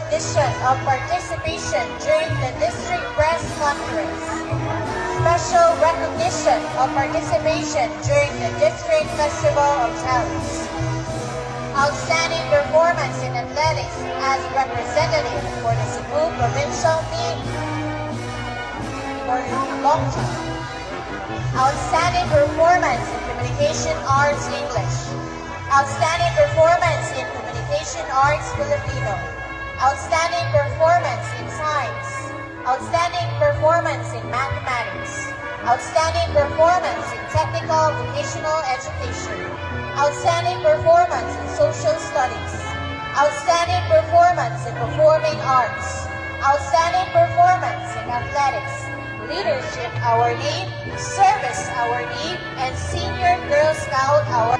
recognition of participation during the District Press Conference. Special recognition of participation during the District Festival of Talents. Outstanding performance in athletics as representative for the Cebu Provincial Team for long jump. Outstanding performance in Communication Arts English. Outstanding performance in Communication Arts Filipino. Outstanding performance in Science. Outstanding performance in Mathematics. Outstanding performance in Technical Vocational Education. Outstanding performance in Social Studies. Outstanding performance in Performing Arts. Outstanding performance in Athletics. Leadership Awardee, Service Awardee, and Senior Girl Scout Award.